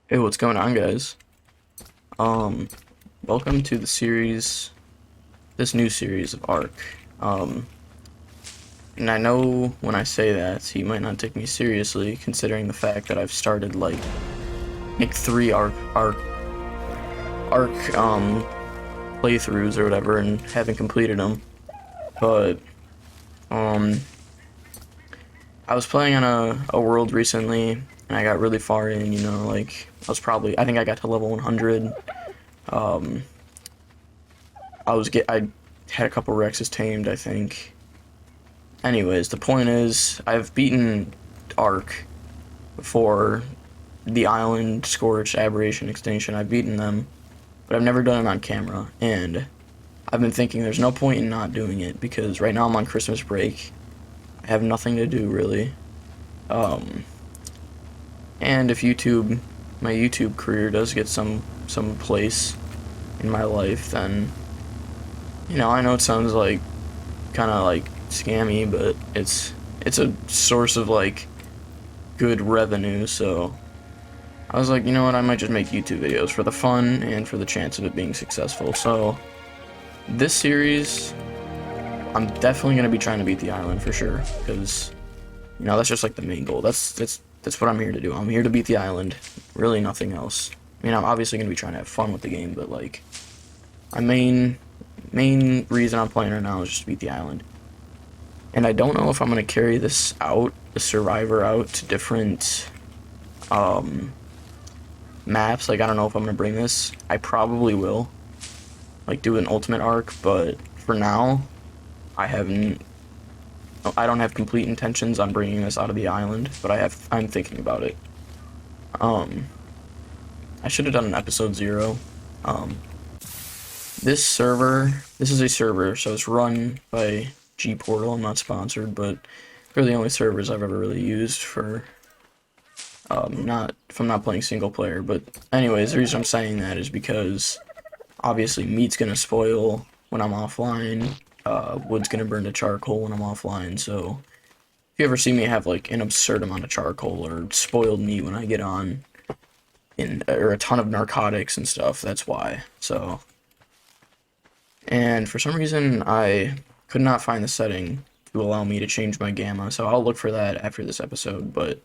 Hey, what's going on, guys? Um, Welcome to the series, this new series of Ark. Um, and I know when I say that, you might not take me seriously, considering the fact that I've started like three Ark playthroughs or whatever, and haven't completed them. But um, I was playing on a world recently, and I got really far in. Like I think I got to level 100. Um, I had a couple Rexes tamed, I think. Anyways, the point is, I've beaten Ark before, the Island, Scorch, Aberration, Extinction. I've beaten them, but I've never done it on camera. And I've been thinking there's no point in not doing it because right now I'm on Christmas break. I have nothing to do really. Um, and if my YouTube career does get some place in my life, then I know it sounds like kind of like scammy, but it's a source of like good revenue. So I was like, you know what, I might just make YouTube videos for the fun and for the chance of it being successful. So this series, I'm definitely gonna be trying to beat the island for sure, because that's just like the main goal. That's what I'm here to do. I'm here to beat the island, really nothing else. I mean, I'm obviously gonna be trying to have fun with the game, but like my main reason I'm playing right now is just to beat the island. And I don't know if I'm gonna carry this out, the survivor out to different um maps. Like, I don't know if I'm gonna bring this. I probably will, like, do an ultimate arc, but for now, I haven't. I don't have complete intentions on bringing this out of the island, but I'm thinking about it. Um, I should have done an episode 0. Um, this is a server, so it's run by G Portal. I'm not sponsored, but they're the only servers I've ever really used for not if I'm not playing single player. But anyways, the reason I'm saying that is because obviously meat's gonna spoil when I'm offline. Wood's gonna burn to charcoal when I'm offline. So if you ever see me have like an absurd amount of charcoal or spoiled meat when I get on, or a ton of narcotics and stuff, that's why. So, and for some reason I could not find the setting to allow me to change my gamma. So I'll look for that after this episode. But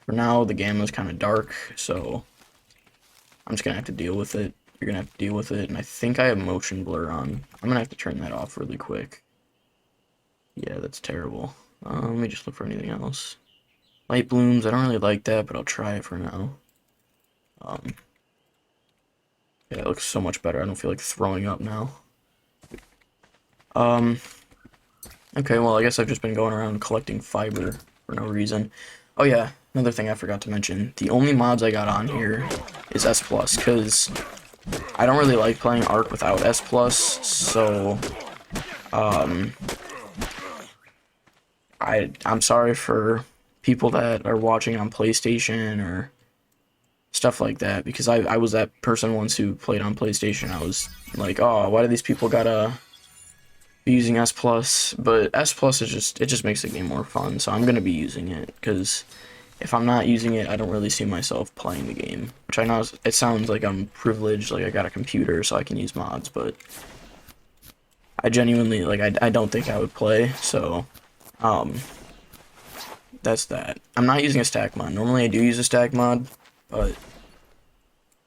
for now, the gamma is kind of dark, so I'm just gonna have to deal with it. You're gonna have to deal with it, and I think I have motion blur on. I'm gonna have to turn that off really quick. Yeah, that's terrible. Let me just look for anything else. Light blooms, I don't really like that, but I'll try it for now. Um, yeah, it looks so much better. I don't feel like throwing up now. Um, okay, well, I guess I've just been going around collecting fiber for no reason. Oh yeah, another thing I forgot to mention. The only mods I got on here is S+, because I don't really like playing Ark without S+, so, I'm sorry for people that are watching on PlayStation or stuff like that, because I was that person once who played on PlayStation. I was like, oh, why do these people gotta be using S+? But S+ it just makes the game more fun, so I'm gonna be using it, because if I'm not using it, I don't really see myself playing the game. Which I know it sounds like I'm privileged, like I got a computer so I can use mods, but I genuinely, like, I don't think I would play, so, that's that. I'm not using a stack mod. Normally I do use a stack mod, but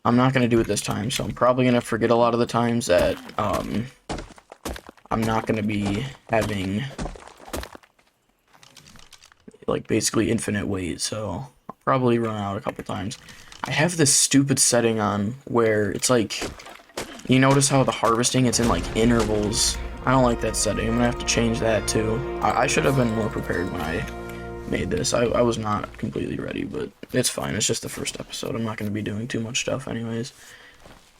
I'm not gonna do it this time, so I'm probably gonna forget a lot of the times that, I'm not gonna be having, like, basically infinite weight, so I'll probably run out a couple times. I have this stupid setting on where it's like, you notice how the harvesting, it's in like intervals. I don't like that setting. I'm gonna have to change that too. I should have been more prepared when I made this. I was not completely ready, but it's fine. It's just the first episode. I'm not gonna be doing too much stuff anyways.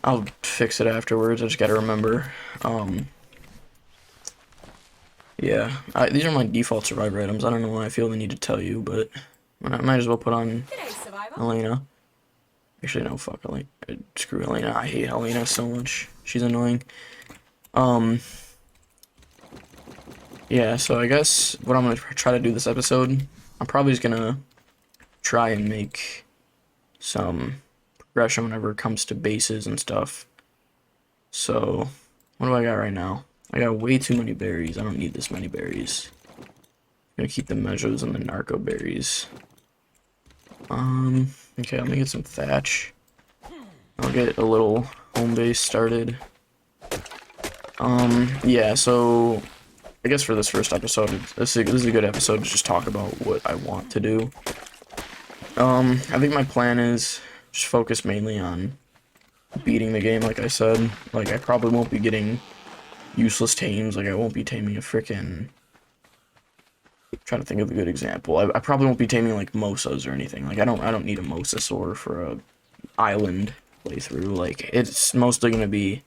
I'll fix it afterwards. I just gotta remember. Yeah, these are my default survivor items. I don't know why I feel the need to tell you, but I might as well put on Elena. Actually, no, fuck Elena. Screw Elena. I hate Elena so much. She's annoying. Yeah, so I guess what I'm gonna try to do this episode, I'm probably just gonna try and make some progression whenever it comes to bases and stuff. So, what do I got right now? I got way too many berries. I don't need this many berries. I'm gonna keep the measures and the narco berries. Okay, let me get some thatch. I'll get a little home base started. Yeah, so I guess for this first episode, this is a good episode to just talk about what I want to do. I think my plan is just focus mainly on beating the game, like I said. Like, I probably won't be getting useless tames, like I won't be taming a frickin'... Trying to think of a good example. I probably won't be taming like Mosas or anything. Like I don't need a Mosasaur for a island playthrough. Like it's mostly gonna be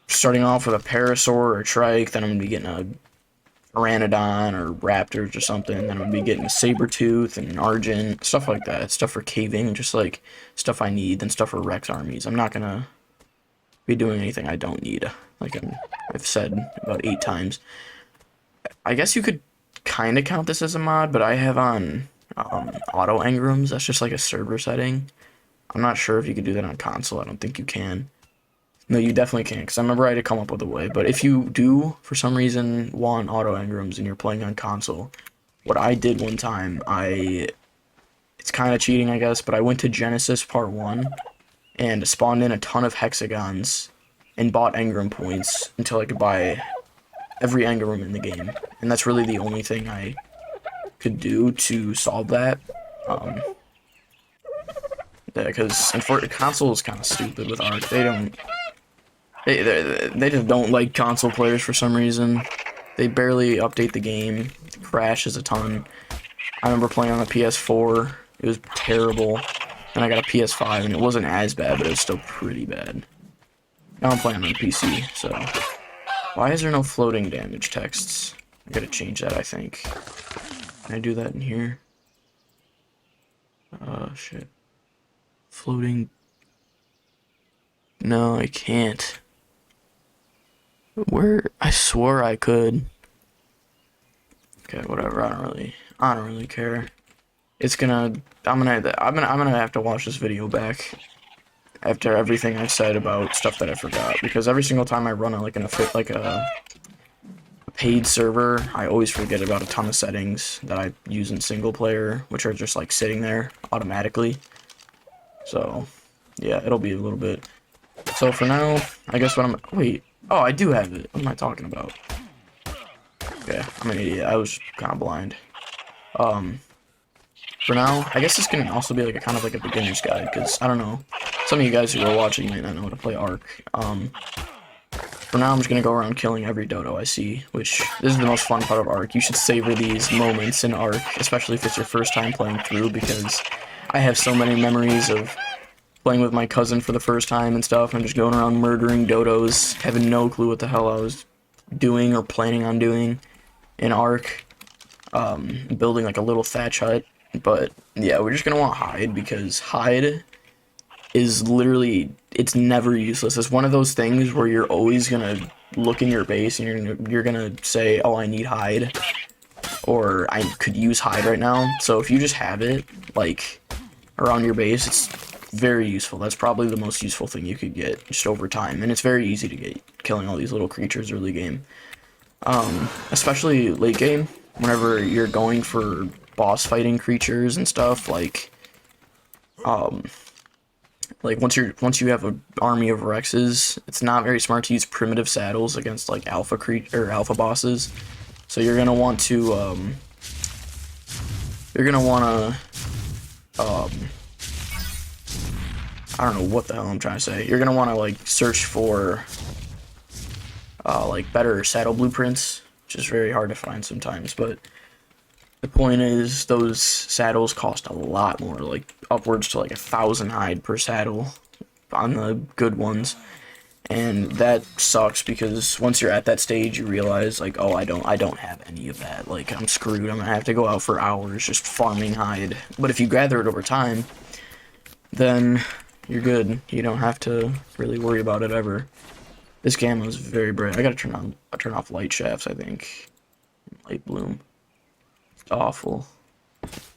starting off with a Parasaur or a Trike, then I'm gonna be getting a Pteranodon or Raptors or something, then I'm gonna be getting a Sabertooth and an Argent, stuff like that. Stuff for caving, just like stuff I need, then stuff for Rex armies. I'm not gonna be doing anything I don't need. Like I've said about 8 times. I guess you could kind of count this as a mod, but I have on auto engrams. That's just like a server setting. I'm not sure if you could do that on console. I don't think you can. No, you definitely can, because I remember I had to come up with a way. But if you do, for some reason, want auto engrams and you're playing on console, what I did one time, it's kind of cheating, I guess, but I went to Genesis Part 1 and spawned in a ton of hexagons and bought engram points until I could buy every engram in the game, and that's really the only thing I could do to solve that. Yeah, because console is kind of stupid with Arc. They just don't like console players for some reason. They barely update the game. It crashes a ton. I remember playing on the PS4. It was terrible. Then I got a PS5, and it wasn't as bad, but it was still pretty bad. Now I'm playing on the PC, so... Why is there no floating damage texts? I gotta change that, I think. Can I do that in here? Shit. Floating... No, I can't. Where? I swore I could. Okay, whatever, I don't really care. It's gonna... I'm gonna have to watch this video back after everything I said about stuff that I forgot, because every single time I run a paid server, I always forget about a ton of settings that I use in single player, which are just like sitting there automatically. So yeah, it'll be a little bit. So for now, I guess wait, oh, I do have it. What am I talking about? Okay, I'm an idiot. I was kind of blind. For now, I guess this can also be like a kind of like a beginner's guide, because I don't know, some of you guys who are watching might not know how to play Arc. For now, I'm just gonna go around killing every dodo I see, which this is the most fun part of Arc. You should savor these moments in Arc, especially if it's your first time playing through, because I have so many memories of playing with my cousin for the first time and stuff, and just going around murdering dodos, having no clue what the hell I was doing or planning on doing in Arc, building like a little thatch hut. But yeah, we're just gonna want hide, because hide is literally, it's never useless. It's one of those things where you're always gonna look in your base and you're gonna say, oh, I need hide, or I could use hide right now. So if you just have it like around your base, it's very useful. That's probably the most useful thing you could get just over time, and it's very easy to get, killing all these little creatures early game, especially late game whenever you're going for boss fighting creatures and stuff. Like once you have an army of Rexes, it's not very smart to use primitive saddles against like alpha bosses. So you're gonna want to I don't know what the hell I'm trying to say. You're gonna want to like search for like better saddle blueprints, which is very hard to find sometimes, but the point is, those saddles cost a lot more, like upwards to like 1,000 hide per saddle on the good ones, and that sucks, because once you're at that stage, you realize like, oh, I don't have any of that. Like, I'm screwed. I'm gonna have to go out for hours just farming hide. But if you gather it over time, then you're good. You don't have to really worry about it ever. This gamma is very bright. I gotta turn off light shafts, I think. Light bloom. Awful.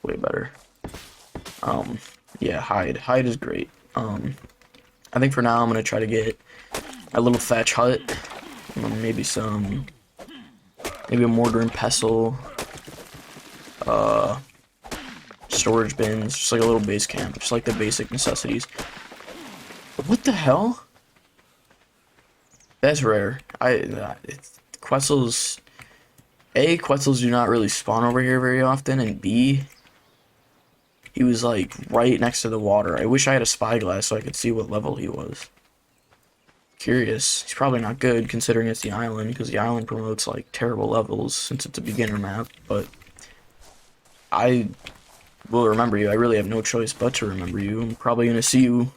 Way better. Yeah, hide. Hide is great. I think for now I'm gonna try to get a little thatch hut, maybe maybe a mortar and pestle, uh, storage bins, just like a little base camp, just like the basic necessities. What the hell? That's rare. Quetzals. A, Quetzals do not really spawn over here very often, and B, he was like right next to the water. I wish I had a spyglass so I could see what level he was. Curious. He's probably not good considering it's the island, because the island promotes like terrible levels since it's a beginner map, but I will remember you. I really have no choice but to remember you. I'm probably gonna see you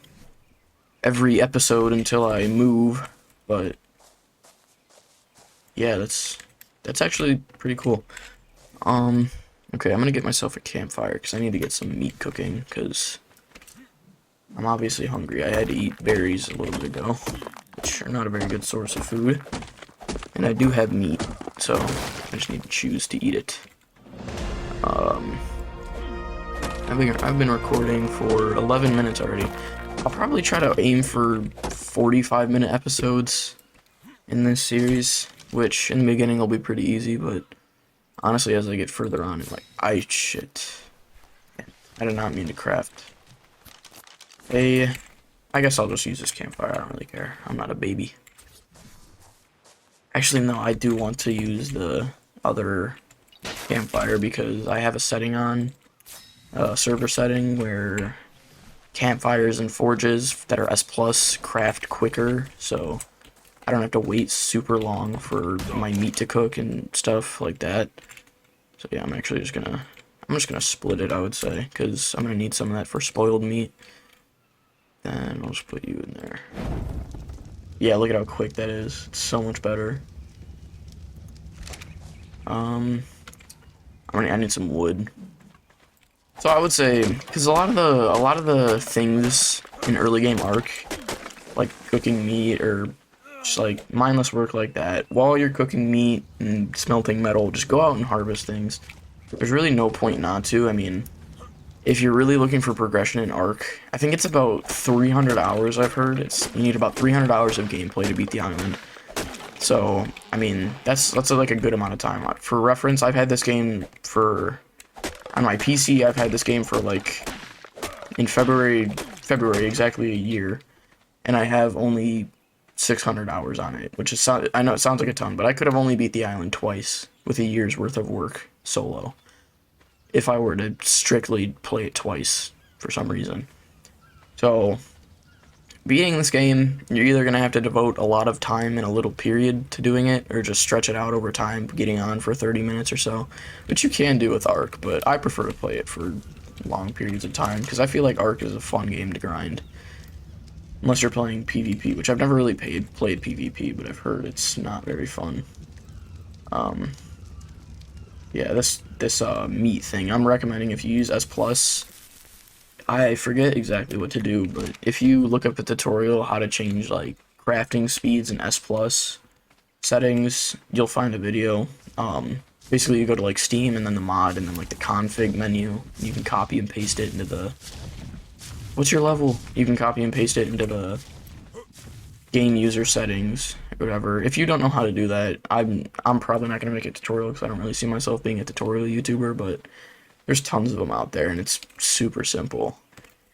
every episode until I move, but yeah, that's actually pretty cool. Okay, I'm gonna get myself a campfire because I need to get some meat cooking because I'm obviously hungry. I had to eat berries a little bit ago, which are not a very good source of food. And I do have meat, so I just need to choose to eat it. I've been recording for 11 minutes already. I'll probably try to aim for 45-minute episodes in this series, which in the beginning will be pretty easy, but honestly, as I get further on, it's like, shit. I did not mean to craft. I guess I'll just use this campfire. I don't really care. I'm not a baby. Actually, no, I do want to use the other campfire because I have a setting on, a server setting where campfires and forges that are S+ craft quicker, so I don't have to wait super long for my meat to cook and stuff like that. So yeah, I'm just gonna split it, I would say, because I'm gonna need some of that for spoiled meat. Then I'll just put you in there. Yeah, look at how quick that is. It's so much better. I need some wood. So I would say, because a lot of the things in early game Ark, like cooking meat or just like mindless work like that, while you're cooking meat and smelting metal, just go out and harvest things. There's really no point not to. I mean, if you're really looking for progression in Ark, I think it's about 300 hours. I've heard you need about 300 hours of gameplay to beat the island. So I mean, that's like a good amount of time. For reference, I've had this game on my PC. I've had this game for like in February exactly a year, and I have only 600 hours on it, which is, I know it sounds like a ton, but I could have only beat the island twice with a year's worth of work solo if I were to strictly play it twice for some reason. So beating this game, you're either going to have to devote a lot of time in a little period to doing it, or just stretch it out over time, getting on for 30 minutes or so, which you can do with Ark, but I prefer to play it for long periods of time, because I feel like Ark is a fun game to grind. Unless you're playing PvP, which I've never really played PvP, but I've heard it's not very fun. Yeah, this meat thing, I'm recommending if you use S+, I forget exactly what to do, but if you look up a tutorial how to change like crafting speeds in S+ settings, you'll find a video. Basically you go to like Steam and then the mod and then like the config menu. You can copy and paste it into the... What's your level? You can copy and paste it into the game user settings or whatever. If you don't know how to do that, I'm probably not gonna make a tutorial because I don't really see myself being a tutorial YouTuber, but there's tons of them out there and it's super simple.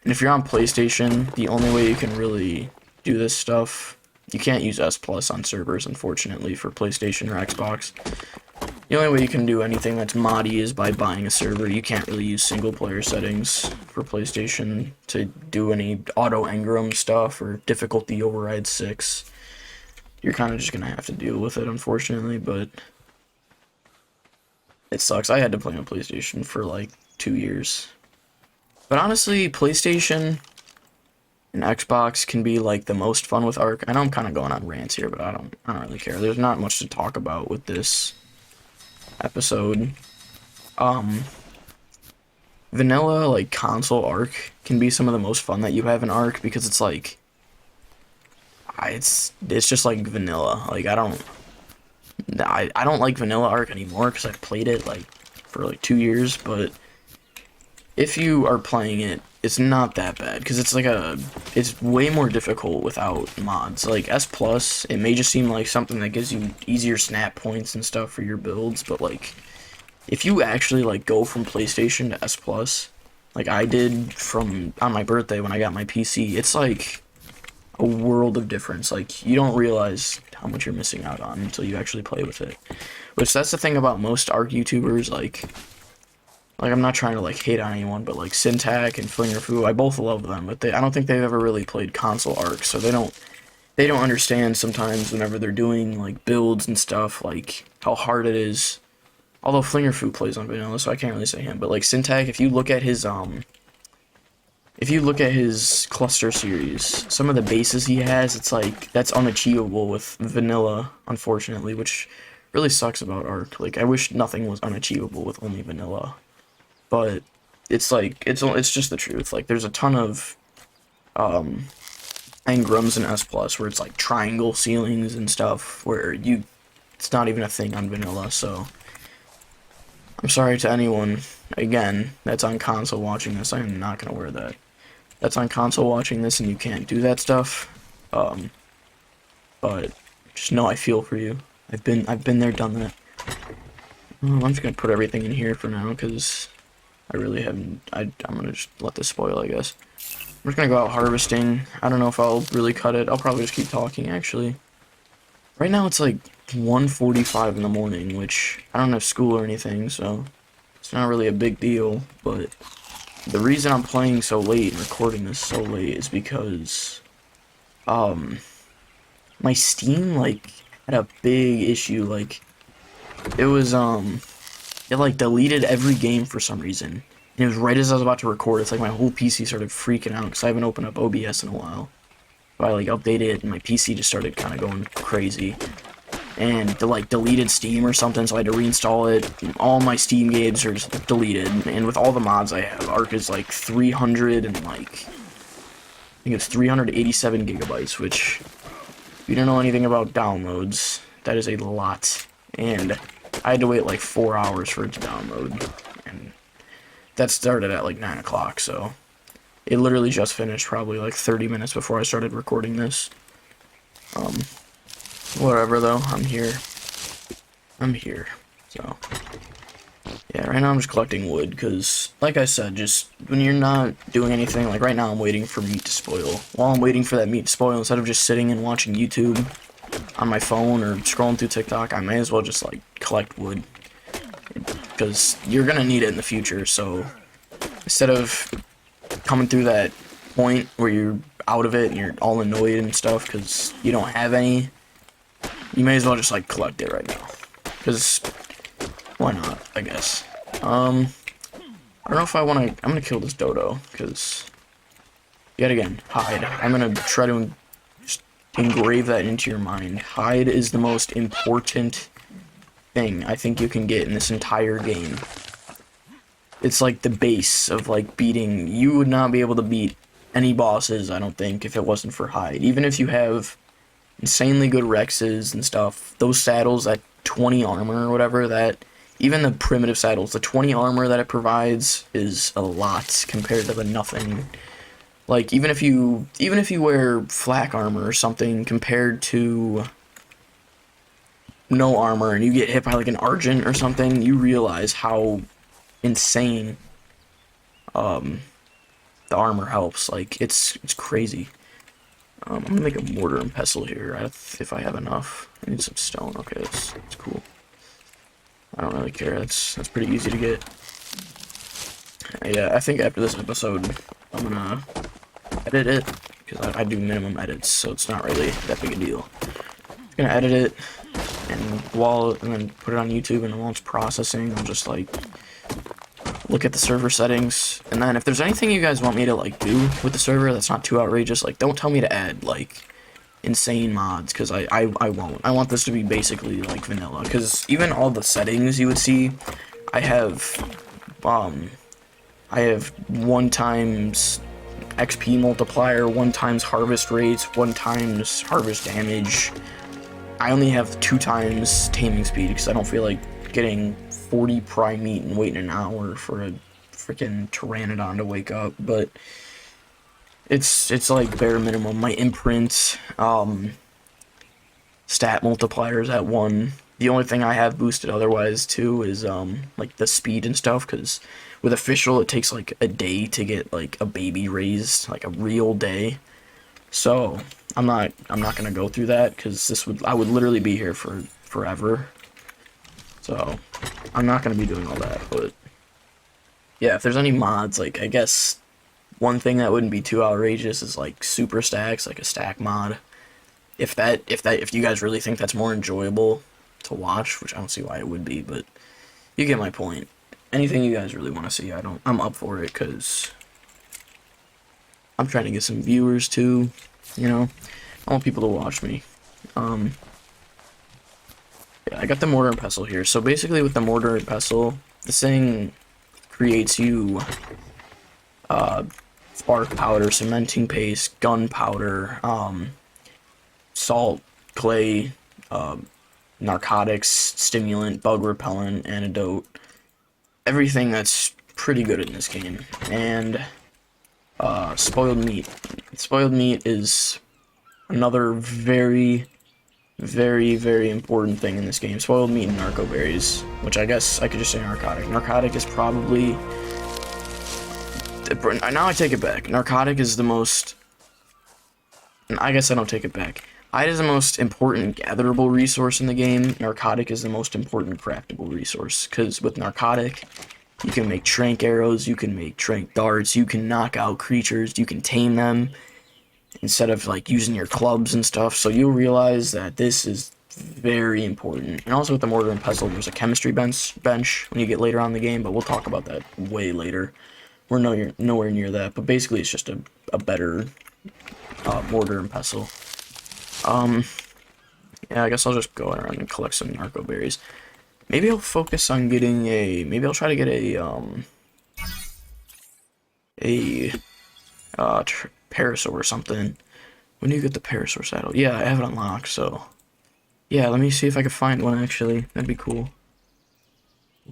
And if you're on PlayStation, the only way you can really do this stuff, you can't use S+ on servers, unfortunately, for PlayStation or Xbox. The only way you can do anything that's moddy is by buying a server. You can't really use single player settings for PlayStation to do any auto engram stuff or difficulty override 6. You're kind of just gonna have to deal with it, unfortunately, but it sucks. I had to play on PlayStation for like 2 years. But honestly, PlayStation and Xbox can be like the most fun with Ark. I know I'm kind of going on rants here, but I don't really care. There's not much to talk about with this episode. Vanilla like console Ark can be some of the most fun that you have in Ark because it's like it's just like vanilla. Like I don't like vanilla Ark anymore because I've played it like for like 2 years, but if you are playing it, it's not that bad because it's way more difficult without mods. Like S plus, it may just seem like something that gives you easier snap points and stuff for your builds, but like if you actually like go from PlayStation to S plus, like I did from on my birthday when I got my PC, it's like a world of difference. Like you don't realize how much you're missing out on until you actually play with it. Which that's the thing about most ARC YouTubers, like I'm not trying to like hate on anyone, but like Syntac and Flingerfoo, I both love them, but I don't think they've ever really played console ARC, so they don't understand sometimes whenever they're doing like builds and stuff, like how hard it is. Although Flingerfoo plays on vanilla, so I can't really say him, but like Syntac, if you look at his cluster series, some of the bases he has, it's like that's unachievable with vanilla, unfortunately, which really sucks about ARC. Like I wish nothing was unachievable with only vanilla. But it's like it's just the truth. Like there's a ton of engrams in S plus where it's like triangle ceilings and stuff where it's not even a thing on vanilla. So I'm sorry to anyone again that's on console watching this. I am not gonna wear that. That's on console watching this and you can't do that stuff. But just know I feel for you. I've been there, done that. I'm just gonna put everything in here for now because I really haven't. I'm gonna just let this spoil, I guess. I'm just gonna go out harvesting. I don't know if I'll really cut it. I'll probably just keep talking, actually. Right now it's like 1:45 in the morning, which I don't have school or anything, so it's not really a big deal. But the reason I'm playing so late and recording this so late is because, my Steam, like, had a big issue. Like, it was, it like deleted every game for some reason. And it was right as I was about to record. It's like my whole PC started freaking out because I haven't opened up OBS in a while. So I like updated it and my PC just started kind of going crazy. And like deleted Steam or something, so I had to reinstall it. All my Steam games are just deleted. And with all the mods I have, ARC is like 300 and like I think it's 387 gigabytes, which if you don't know anything about downloads, that is a lot. And I had to wait like 4 hours for it to download, and that started at like 9 o'clock, so it literally just finished probably like 30 minutes before I started recording this. Whatever though, I'm here, so yeah, right now I'm just collecting wood, because like I said, just when you're not doing anything, like right now I'm waiting for meat to spoil. While I'm waiting for that meat to spoil, instead of just sitting and watching YouTube on my phone or scrolling through TikTok, I may as well just like collect wood, because you're gonna need it in the future. So instead of coming through that point where you're out of it and you're all annoyed and stuff because you don't have any, you may as well just like collect it right now, because why not, I guess. I don't know if I want to. I'm gonna kill this dodo because yet again, hide. I'm gonna try to engrave that into your mind. Hide is the most important thing I think you can get in this entire game. It's like the base of like beating. You would not be able to beat any bosses, I don't think, if it wasn't for hide. Even if you have insanely good Rexes and stuff, those saddles at 20 armor or whatever, that even the primitive saddles, the 20 armor that it provides is a lot compared to the nothing. Like, even if you wear flak armor or something compared to no armor and you get hit by like an Argent or something, you realize how insane the armor helps. Like, it's crazy. I'm gonna make a mortar and pestle here if I have enough. I need some stone. Okay, that's cool. I don't really care. That's pretty easy to get. Yeah, I think after this episode, I'm gonna edit it, because I do minimum edits, so it's not really that big a deal. I'm gonna edit it, and then put it on YouTube, and while it's processing, I'll just like look at the server settings, and then if there's anything you guys want me to like do with the server that's not too outrageous, like don't tell me to add like insane mods, because I won't. I want this to be basically like vanilla, because even all the settings you would see, I have 1 times XP multiplier, 1 times harvest rates, 1 times harvest damage. I only have 2 times taming speed, because I don't feel like getting 40 prime meat and waiting an hour for freaking pteranodon to wake up, but it's like bare minimum. My imprint, stat multipliers at 1. The only thing I have boosted otherwise too is like the speed and stuff, because with official it takes like a day to get like a baby raised, like a real day. So I'm not gonna go through that because I would literally be here for forever. So I'm not gonna be doing all that. But yeah, if there's any mods, like I guess one thing that wouldn't be too outrageous is like super stacks, like a stack mod. If you guys really think that's more enjoyable to watch, which I don't see why it would be, but you get my point. Anything you guys really want to see, I'm up for it, because I'm trying to get some viewers too, you know. I want people to watch me. Yeah, I got the mortar and pestle here. So basically with the mortar and pestle, this thing creates you spark powder, cementing paste, gunpowder, salt, clay, narcotics, stimulant, bug repellent, antidote, everything that's pretty good in this game. And spoiled meat. Spoiled meat is another very, very, very important thing in this game. Spoiled meat and narco berries, which I guess I could just say narcotic. Narcotic is probably... Now I take it back. Narcotic is the most... I guess I don't take it back. Iron is the most important gatherable resource in the game. Narcotic is the most important craftable resource. Because with narcotic, you can make trank arrows, you can make trank darts, you can knock out creatures, you can tame them, instead of like using your clubs and stuff. So you'll realize that this is very important. And also with the mortar and pestle, there's a chemistry bench when you get later on in the game, but we'll talk about that way later. We're nowhere near that, but basically it's just a better mortar and pestle. Yeah, I guess I'll just go around and collect some narco berries. Maybe I'll focus on getting maybe I'll try to get Parasaur or something. When do you get the Parasaur saddle? Yeah, I have it unlocked, so... Yeah, let me see if I can find one, actually. That'd be cool.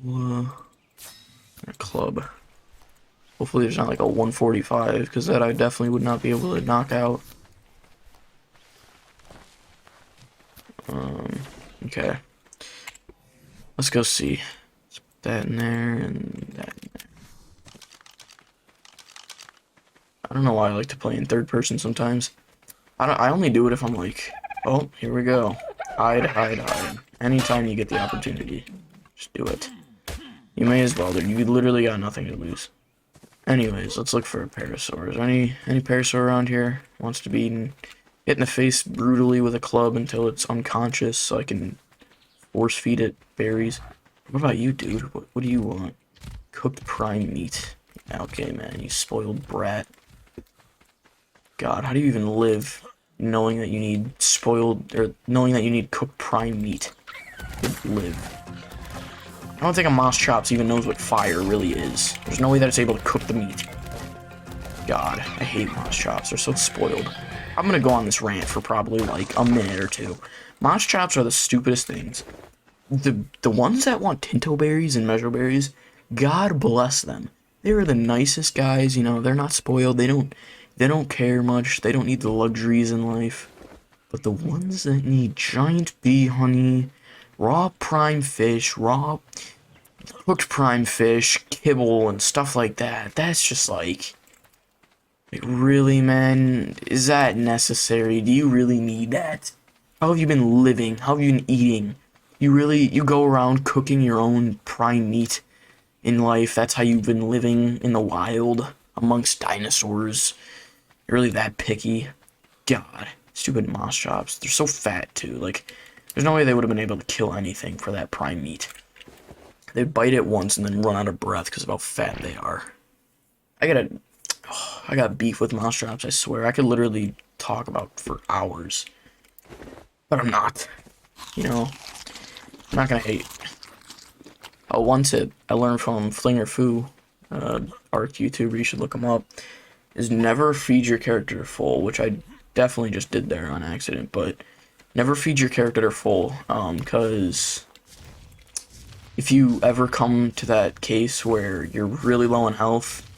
A club. Hopefully there's not like a 145, because that I definitely would not be able to knock out. Okay. Let's go see. Let's put that in there and that in there. I don't know why I like to play in third person sometimes. I only do it if I'm like, oh, here we go. Hide, hide, hide. Anytime you get the opportunity, just do it. You may as well, dude. You literally got nothing to lose. Anyways, let's look for a Parasaur. Is there any Parasaur around here? Wants to be eaten. Hit in the face brutally with a club until it's unconscious so I can force feed it berries. What about you, dude? What do you want? Cooked prime meat. Okay, man, you spoiled brat. God, how do you even live knowing that you need knowing that you need cooked prime meat to live? I don't think a Moss Chops even knows what fire really is. There's no way that it's able to cook the meat. God, I hate Moss Chops. They're so spoiled. I'm gonna go on this rant for probably like a minute or two. Moss Chops are the stupidest things. The ones that want Tinto berries and Measure berries, God bless them. They are the nicest guys, you know, they're not spoiled, they don't care much, they don't need the luxuries in life. But the ones that need giant bee honey, raw prime fish, raw cooked prime fish, kibble, and stuff like that, that's just like, really, man? Is that necessary? Do you really need that? How have you been living? How have you been eating? You go around cooking your own prime meat in life? That's how you've been living in the wild amongst dinosaurs? You're really that picky? God, stupid Moss Chops. They're so fat, too. Like, there's no way they would have been able to kill anything for that prime meat. They bite it once and then run out of breath because of how fat they are. I got beef with Moss Chops, I swear. I could literally talk about for hours. But I'm not. You know, I'm not gonna hate. Oh, one tip I learned from Flinger Foo, ARC YouTuber, you should look him up, is never feed your character full, which I definitely just did there on accident, but never feed your character full, because if you ever come to that case where you're really low on health,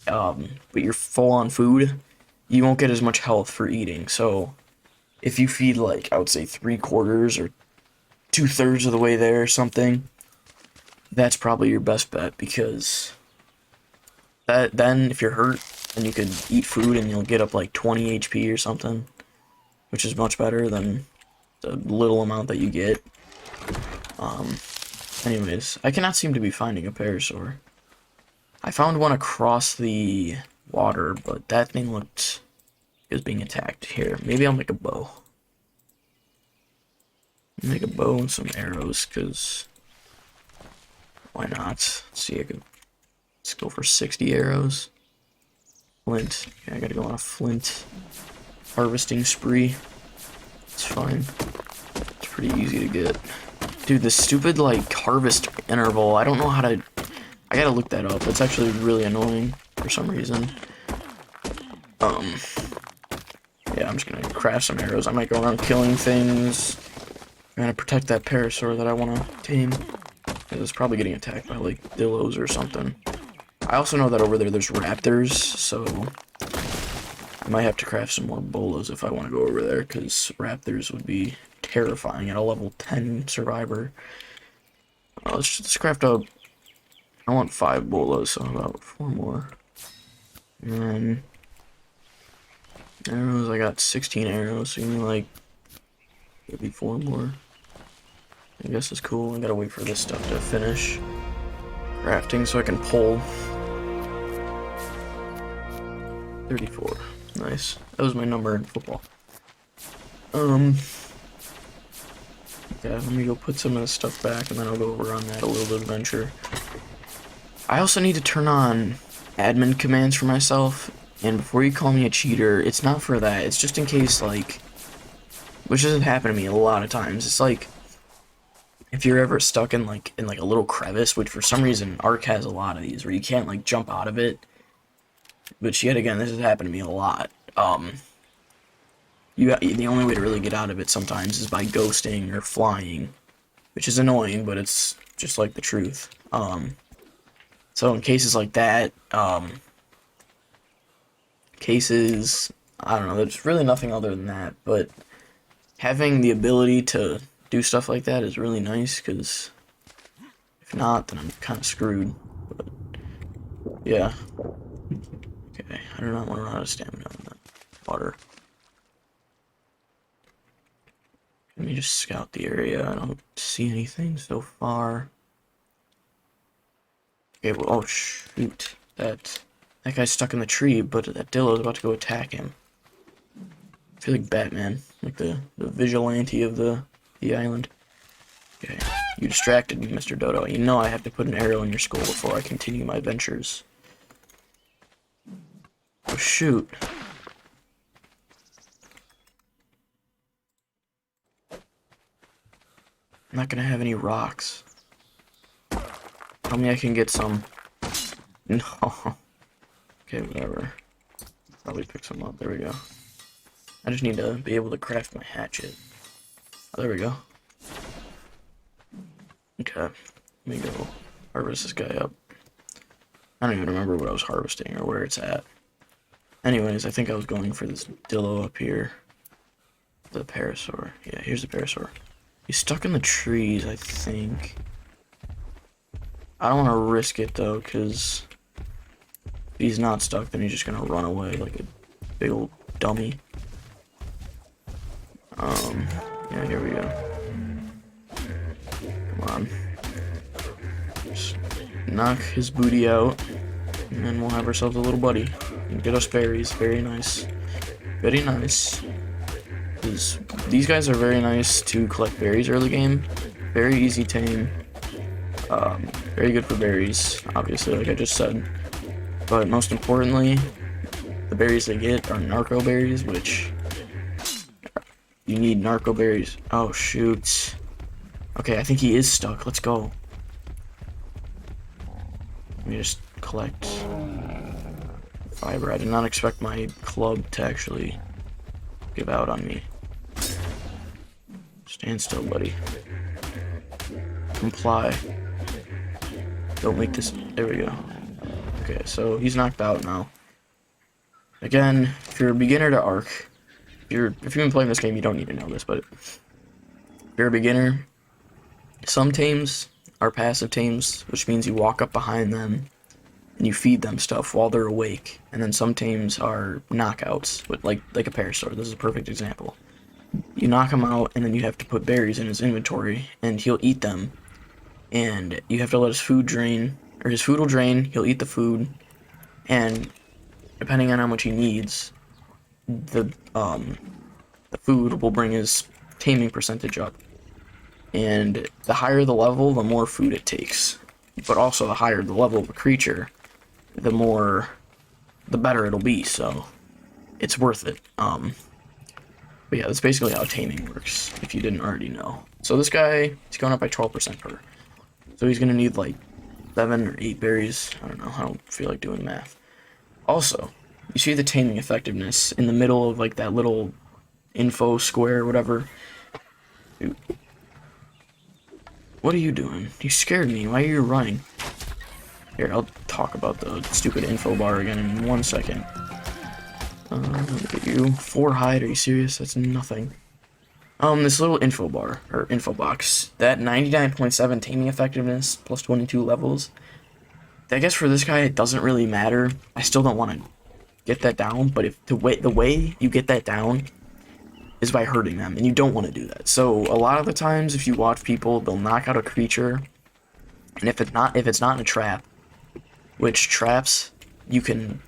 but you're full on food, you won't get as much health for eating. So if you feed like, I would say 3/4 or 2/3 of the way there or something, that's probably your best bet, because then if you're hurt, then you could eat food and you'll get up like 20 HP or something, which is much better than the little amount that you get. Anyways, I cannot seem to be finding a Parasaur. I found one across the water, but that thing looked it was being attacked. Here, maybe I'll make a bow. Make a bow and some arrows, because why not? Let's see, let's go for 60 arrows. Flint. Okay, I gotta go on a flint harvesting spree. It's fine. It's pretty easy to get. Dude, this stupid, like, harvest interval, I don't know how to... I gotta look that up. It's actually really annoying for some reason. Yeah, I'm just gonna craft some arrows. I might go around killing things. I'm gonna protect that Parasaur that I wanna tame, because it's probably getting attacked by, like, dillos or something. I also know that over there's raptors, so I might have to craft some more bolas if I want to go over there, because raptors would be terrifying at a level 10 survivor. Let's craft up. I want 5 bolas, so about 4 more. And then arrows, I got 16 arrows, so you need like maybe 4 more. I guess it's cool. I gotta wait for this stuff to finish crafting so I can pull. 34. Nice. That was my number in football. Yeah, let me go put some of this stuff back, and then I'll go over on that little adventure. I also need to turn on admin commands for myself, and before you call me a cheater, it's not for that. It's just in case, like, which doesn't happen to me a lot of times. It's like, if you're ever stuck in like a little crevice, which for some reason Ark has a lot of these, where you can't like jump out of it. Which yet again, this has happened to me a lot. The only way to really get out of it sometimes is by ghosting or flying, which is annoying, but it's just like the truth. So in cases like that, cases, I don't know, there's really nothing other than that, but having the ability to do stuff like that is really nice, because if not, then I'm kind of screwed. But yeah. Okay, I do not want to run out of stamina in that water. Let me just scout the area. I don't see anything so far. Okay, well, oh shoot. That guy's stuck in the tree, but that Dillo's about to go attack him. I feel like Batman, like the vigilante of the island. Okay, you distracted me, Mr. Dodo. You know I have to put an arrow in your skull before I continue my ventures. Oh shoot. I'm not gonna have any rocks. Tell me I can get some. No. Okay, whatever. Probably pick some up. There we go. I just need to be able to craft my hatchet. Oh, there we go. Okay. Let me go harvest this guy up. I don't even remember what I was harvesting or where it's at. Anyways, I think I was going for this Dillo up here. The Parasaur. Yeah, here's the Parasaur. He's stuck in the trees, I think. I don't want to risk it, though, because if he's not stuck, then he's just going to run away like a big old dummy. Yeah, here we go. Come on. Just knock his booty out, and then we'll have ourselves a little buddy. And get us berries. Very nice. Very nice. These guys are very nice to collect berries early game. Very easy tame. Very good for berries, obviously, like I just said. But most importantly, the berries they get are narco berries, which you need narco berries. Oh shoot. Okay, I think he is stuck. Let's go. Let me just collect fiber. I did not expect my club to actually give out on me. Stand still, buddy. Comply. Don't make this. There we go. Okay, so he's knocked out now. Again, if you're a beginner to Arc, if you've been playing this game, you don't need to know this, but if you're a beginner, some tames are passive tames, which means you walk up behind them and you feed them stuff while they're awake. And then some tames are knockouts, with like a Parasaur. This is a perfect example. You knock him out, and then you have to put berries in his inventory, and he'll eat them. And you have to let his food drain, or his food will drain. He'll eat the food, and depending on how much he needs, the food will bring his taming percentage up. And the higher the level, the more food it takes. But also the higher the level of a creature, the better it'll be, so it's worth it. But yeah, that's basically how taming works, if you didn't already know. So this guy, he's going up by 12% per. So he's gonna need like 7 or 8 berries. I don't know, I don't feel like doing math. Also, you see the taming effectiveness in the middle of like that little info square or whatever. Dude. What are you doing? You scared me. Why are you running? Here, I'll talk about the stupid info bar again in 1 second. Look at you. 4 hide, are you serious? That's nothing. This little info bar, or info box, that 99.7 taming effectiveness, plus 22 levels, I guess for this guy it doesn't really matter. I still don't want to get that down, but if the way you get that down is by hurting them, and you don't want to do that. So a lot of the times if you watch people, they'll knock out a creature, and if it's not in a trap, which traps, you can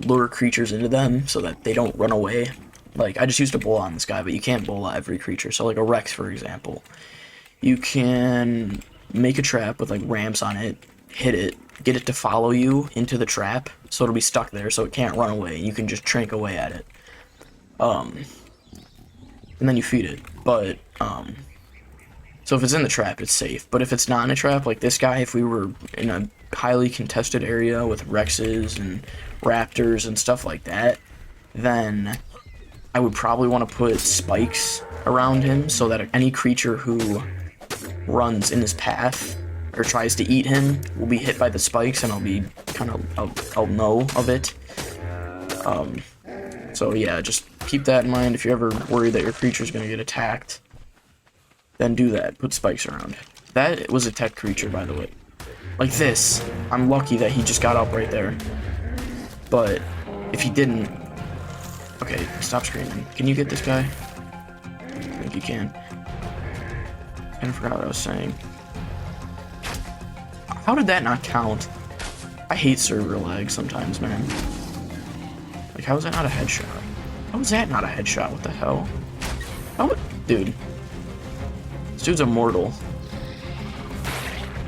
lure creatures into them so that they don't run away. Like, I just used a bola on this guy, but you can't bola every creature. So like a Rex, for example, you can make a trap with like ramps on it, hit it, get it to follow you into the trap, so it'll be stuck there so it can't run away. You can just trank away at it. And then you feed it. But so if it's in the trap, it's safe. But if it's not in a trap, like this guy, if we were in a highly contested area with Rexes and Raptors and stuff like that, then I would probably want to put spikes around him so that any creature who runs in his path or tries to eat him will be hit by the spikes, and I'll know of it. So yeah, just keep that in mind. If you're ever worried that your creature's gonna get attacked, then do that. Put spikes around. That was a tech creature, by the way. Like this. I'm lucky that he just got up right there. But if he didn't... Okay, stop screaming. Can you get this guy? I think you can. I kind of forgot what I was saying. How did that not count? I hate server lag sometimes, man. Like, how is that not a headshot? How is that not a headshot? What the hell? How... Dude. This dude's immortal.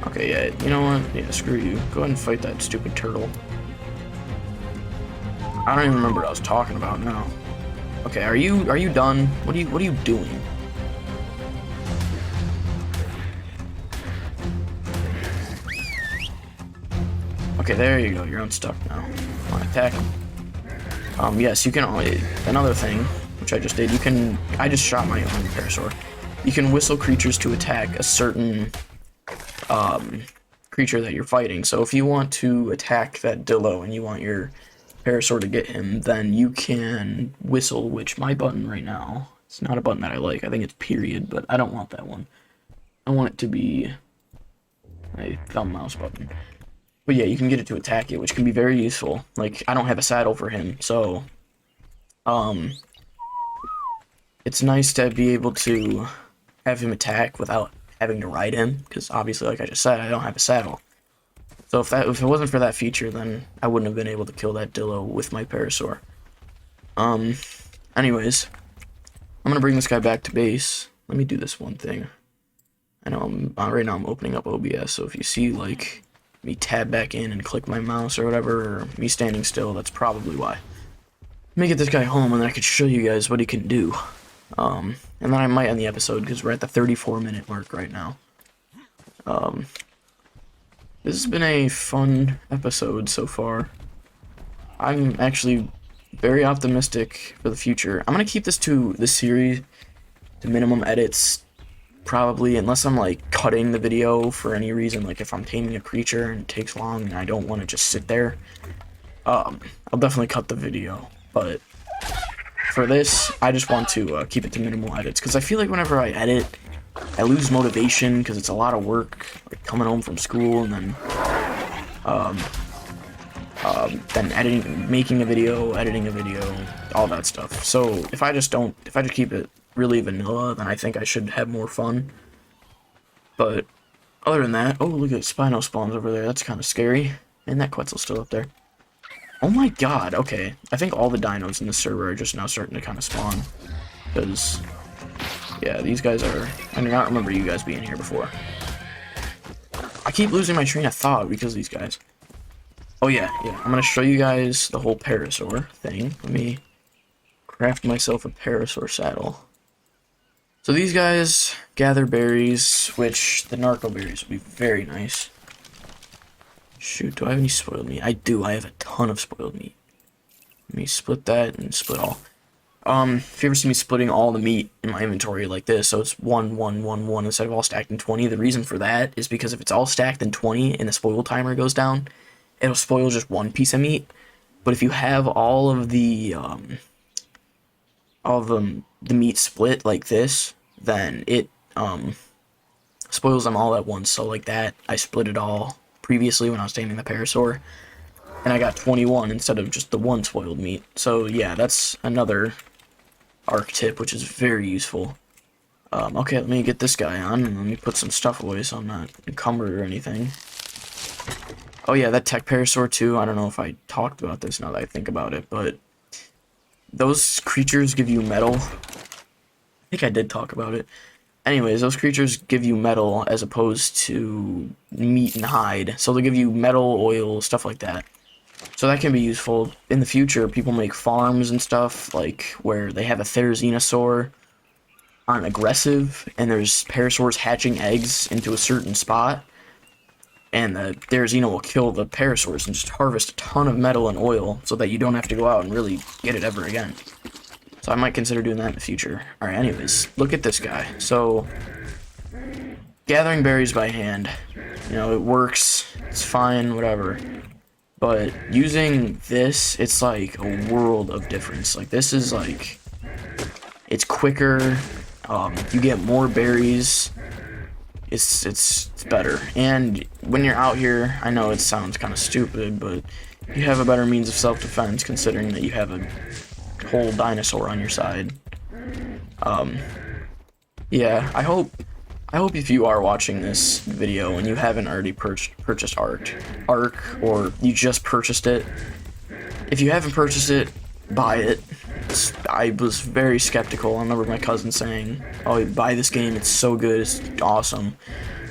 Okay, yeah, you know what? Yeah, screw you. Go ahead and fight that stupid turtle. I don't even remember what I was talking about now. Okay, are you done? What are you doing? Okay, there you go. You're unstuck now. Come on, attack him. Yes, you can only... Another thing, which I just did, you can... I just shot my own Parasaur. You can whistle creatures to attack a certain creature that you're fighting. So if you want to attack that Dillo and you want your Parasaur to get him, then you can whistle, which my button right now, it's not a button that I like. I think it's period, but I don't want that one. I want it to be a thumb mouse button. But yeah, you can get it to attack it, which can be very useful. Like, I don't have a saddle for him, so it's nice to be able to have him attack without having to ride him, because obviously, like I just said, I don't have a saddle. So if it wasn't for that feature, then I wouldn't have been able to kill that Dillo with my Parasaur. Anyways, I'm gonna bring this guy back to base. Let me do this one thing. I know right now I'm opening up OBS, so if you see like me tab back in and click my mouse or whatever, or me standing still, that's probably why. Let me get this guy home and then I can show you guys what he can do. And then I might end the episode because we're at the 34-minute mark right now. This has been a fun episode so far. I'm actually very optimistic for the future. I'm gonna keep this series to minimum edits probably, unless I'm like cutting the video for any reason, like if I'm taming a creature and it takes long and I don't want to just sit there, I'll definitely cut the video. But for this, I just want to keep it to minimal edits, because I feel like whenever I edit, I lose motivation because it's a lot of work, like coming home from school and then editing, making a video, editing a video, all that stuff. So if I just keep it really vanilla, then I think I should have more fun. But other than that, oh, look at Spino spawns over there. That's kind of scary. And that Quetzal's still up there. Oh my god, okay. I think all the dinos in this server are just now starting to kind of spawn. Because, yeah, these guys are... I do not remember you guys being here before. I keep losing my train of thought because of these guys. Oh yeah, I'm going to show you guys the whole Parasaur thing. Let me craft myself a Parasaur saddle. So these guys gather berries, which the narco berries would be very nice. Shoot, do I have any spoiled meat? I do, I have a ton of spoiled meat. Let me split that and split all. If you ever see me splitting all the meat in my inventory like this, so it's 1, 1, 1, 1 instead of all stacked in 20, the reason for that is because if it's all stacked in 20 and the spoil timer goes down, it'll spoil just one piece of meat. But if you have all of the meat split like this, then it spoils them all at once. So like that, I split it all previously when I was taming the Parasaur, and I got 21 instead of just the one spoiled meat. So yeah, that's another arc tip, which is very useful. Okay, let me get this guy on, and let me put some stuff away so I'm not encumbered or anything. Oh yeah, that Tech Parasaur too, I don't know if I talked about this now that I think about it, but those creatures give you metal. I think I did talk about it. Anyways, those creatures give you metal as opposed to meat and hide. So they give you metal, oil, stuff like that. So that can be useful. In the future, people make farms and stuff, like where they have a Therizinosaur on aggressive, and there's Parasaurs hatching eggs into a certain spot. And the Therizino will kill the Parasaurs and just harvest a ton of metal and oil so that you don't have to go out and really get it ever again. So I might consider doing that in the future. Alright, anyways, look at this guy. So, gathering berries by hand, you know, it works, it's fine, whatever. But using this, it's like a world of difference. Like, this is like, it's quicker, you get more berries, it's better. And when you're out here, I know it sounds kind of stupid, but you have a better means of self-defense considering that you have a whole dinosaur on your side. Yeah, I hope if you are watching this video and you haven't already purchased Arc, or you just purchased it, if you haven't purchased it, buy it. I was very skeptical. I remember my cousin saying, "Oh, buy this game, it's so good, it's awesome."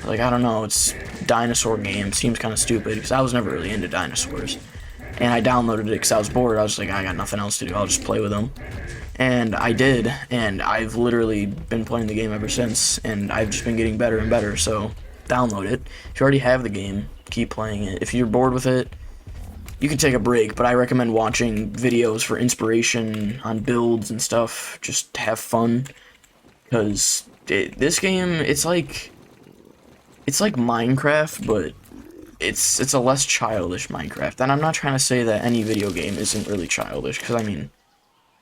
Like, I don't know, it's a dinosaur game, seems kind of stupid, because I was never really into dinosaurs. And I downloaded it because I was bored. I was like, I got nothing else to do, I'll just play with them. And I did, and I've literally been playing the game ever since, and I've just been getting better and better, so download it. If you already have the game, keep playing it. If you're bored with it, you can take a break, but I recommend watching videos for inspiration on builds and stuff, just to have fun. Because this game, it's like Minecraft, but it's a less childish Minecraft. And I'm not trying to say that any video game isn't really childish, because I mean,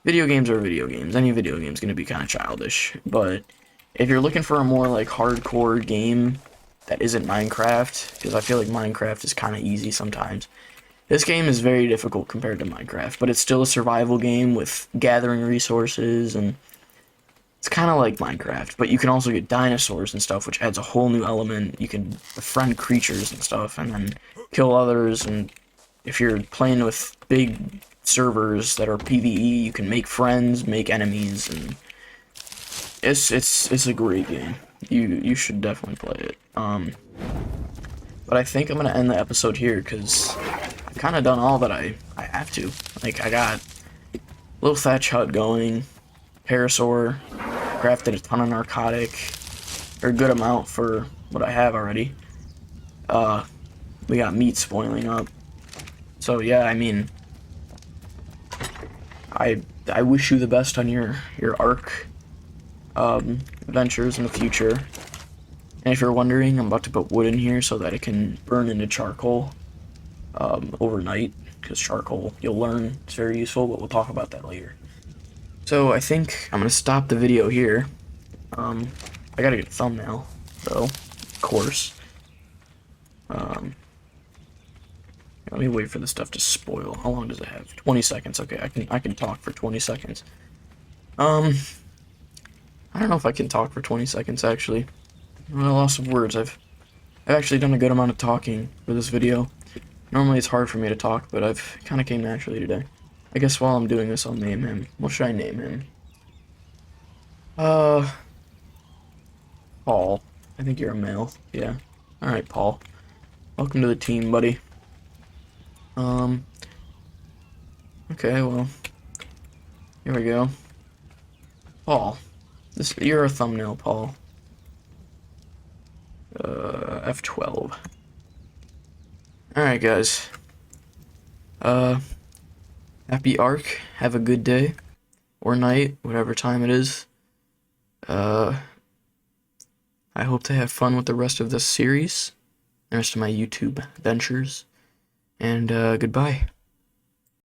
video games are video games. Any video game is going to be kind of childish. But if you're looking for a more like hardcore game that isn't Minecraft, because I feel like Minecraft is kind of easy sometimes, this game is very difficult compared to Minecraft, but it's still a survival game with gathering resources, and it's kind of like Minecraft, but you can also get dinosaurs and stuff, which adds a whole new element. You can befriend creatures and stuff, and then kill others, and if you're playing with big servers that are PvE, you can make friends, make enemies, and it's a great game. You should definitely play it. But I think I'm gonna end the episode here, because I've kind of done all that I have to. Like, I got a little thatch hut going, Parasaur, crafted a ton of narcotic, or a good amount for what I have already. We got meat spoiling up. So yeah, I mean, I wish you the best on your arc. adventures in the future. And if you're wondering, I'm about to put wood in here so that it can burn into charcoal overnight, because charcoal, you'll learn, it's very useful, but we'll talk about that later. So I think I'm going to stop the video here. I gotta get a thumbnail, though, of course. Let me wait for the stuff to spoil. How long does it have? 20 seconds. Okay, I can talk for 20 seconds. I don't know if I can talk for 20 seconds, actually. I'm at a loss of words. I've actually done a good amount of talking for this video. Normally it's hard for me to talk, but I've kind of came naturally today. I guess while I'm doing this, I'll name him. What should I name him? Paul. I think you're a male. Yeah. Alright, Paul. Welcome to the team, buddy. Okay, well. Here we go. Paul. You're a thumbnail, Paul. F12. Alright, guys. Happy Ark. Have a good day. Or night, whatever time it is. I hope to have fun with the rest of this series, the rest of my YouTube ventures, and goodbye.